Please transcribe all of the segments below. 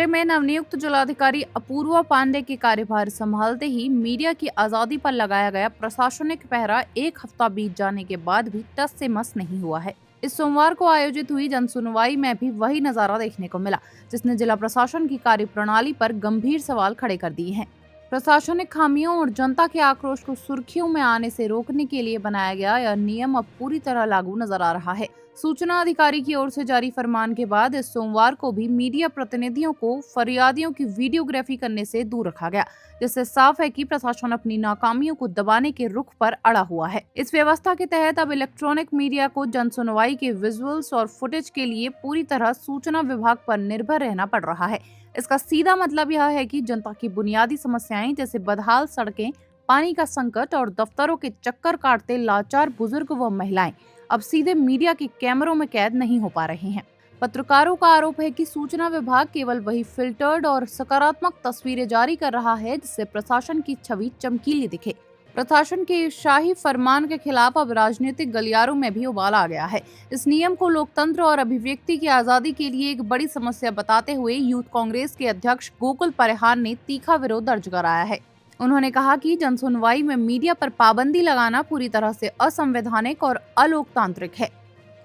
जिले में नवनियुक्त जिलाधिकारी अपूर्वा पांडे के कार्यभार संभालते ही मीडिया की आजादी पर लगाया गया प्रशासनिक पहरा एक हफ्ता बीत जाने के बाद भी टस से मस नहीं हुआ है। इस सोमवार को आयोजित हुई जनसुनवाई में भी वही नजारा देखने को मिला, जिसने जिला प्रशासन की कार्यप्रणाली पर गंभीर सवाल खड़े कर दिए हैं। प्रशासनिक खामियों और जनता के आक्रोश को सुर्खियों में आने से रोकने के लिए बनाया गया यह नियम अब पूरी तरह लागू नजर आ रहा है। सूचना अधिकारी की ओर से जारी फरमान के बाद इस सोमवार को भी मीडिया प्रतिनिधियों को फरियादियों की वीडियोग्राफी करने से दूर रखा गया, जिससे साफ है कि प्रशासन अपनी नाकामियों को दबाने के रुख पर अड़ा हुआ है। इस व्यवस्था के तहत अब इलेक्ट्रॉनिक मीडिया को जनसुनवाई के विजुअल्स और फुटेज के लिए पूरी तरह सूचना विभाग पर निर्भर रहना पड़ रहा है। इसका सीधा मतलब यह है कि जनता की बुनियादी समस्याएं जैसे बदहाल सड़कें, पानी का संकट और दफ्तरों के चक्कर काटते लाचार बुजुर्ग व महिलाएं अब सीधे मीडिया के कैमरों में कैद नहीं हो पा रहे हैं। पत्रकारों का आरोप है कि सूचना विभाग केवल वही फिल्टर्ड और सकारात्मक तस्वीरें जारी कर रहा है जिससे प्रशासन की छवि चमकीली दिखे। प्रशासन के शाही फरमान के खिलाफ अब राजनीतिक गलियारों में भी उबाल आ गया है। इस नियम को लोकतंत्र और अभिव्यक्ति की आजादी के लिए एक बड़ी समस्या बताते हुए यूथ कांग्रेस के अध्यक्ष गोकुल परिहार ने तीखा विरोध दर्ज कराया है। उन्होंने कहा कि जनसुनवाई में मीडिया पर पाबंदी लगाना पूरी तरह से असंवैधानिक और अलोकतांत्रिक है।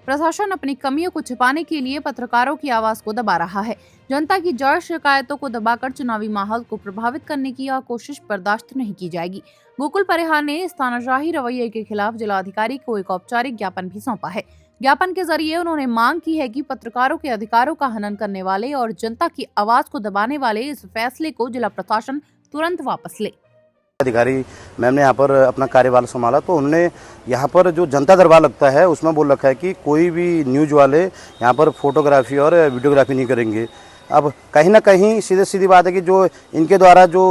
प्रशासन अपनी कमियों को छिपाने के लिए पत्रकारों की आवाज को दबा रहा है। जनता की जड़ शिकायतों को दबाकर चुनावी माहौल को प्रभावित करने की यह कोशिश बर्दाश्त नहीं की जाएगी। गोकुल परिहार ने इस तानाशाही रवैये के खिलाफ जिलाधिकारी को एक औपचारिक ज्ञापन भी सौंपा है। ज्ञापन के जरिए उन्होंने मांग की है कि पत्रकारों के अधिकारों का हनन करने वाले और जनता की आवाज को दबाने वाले इस फैसले को जिला प्रशासन तुरंत वापस ले। अधिकारी मैम ने यहाँ पर अपना कार्यभार संभाला तो उन्होंने यहाँ पर जो जनता दरबार लगता है उसमें बोल रखा है कि कोई भी न्यूज वाले यहाँ पर फोटोग्राफी और वीडियोग्राफी नहीं करेंगे। अब कहीं ना कहीं सीधी बात है कि जो इनके द्वारा जो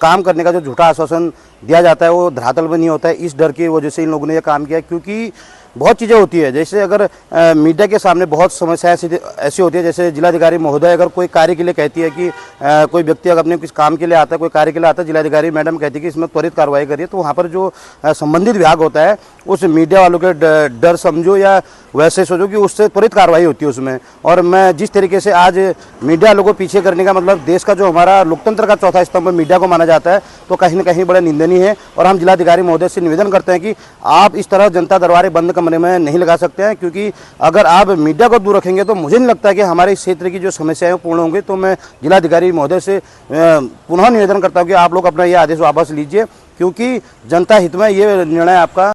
काम करने का जो झूठा आश्वासन दिया जाता है वो धरातल पर नहीं होता है। इस डर की वजह से इन लोगों ने यह काम किया, क्योंकि बहुत चीज़ें होती है। जैसे अगर मीडिया के सामने बहुत समस्याएं ऐसी होती है, जैसे जिलाधिकारी महोदय अगर कोई कार्य के लिए कहती है कि कोई व्यक्ति अगर अपने किस काम के लिए आता है, कोई कार्य के लिए आता है, जिलाधिकारी मैडम कहती है कि इसमें त्वरित कार्रवाई करिए, तो वहाँ पर जो संबंधित विभाग होता है उस मीडिया वालों के डर समझो या वैसे सोचो कि उससे त्वरित कार्रवाई होती है उसमें। और मैं जिस तरीके से आज मीडिया लोगों को पीछे करने का मतलब देश का जो हमारा लोकतंत्र का चौथा स्तंभ मीडिया को माना जाता है, तो कहीं ना कहीं बड़ा निंदनीय है। और हम जिलाधिकारी महोदय से निवेदन करते हैं कि आप इस तरह जनता दरबार बंद कमरे में नहीं लगा सकते हैं, क्योंकि अगर आप मीडिया को दूर रखेंगे तो मुझे नहीं लगता है कि हमारे इस क्षेत्र की जो समस्याएं पूर्ण होंगी। तो मैं जिलाधिकारी महोदय से पुनः निवेदन करता हूं कि आप लोग अपना ये आदेश वापस लीजिए, क्योंकि जनता हित में ये निर्णय आपका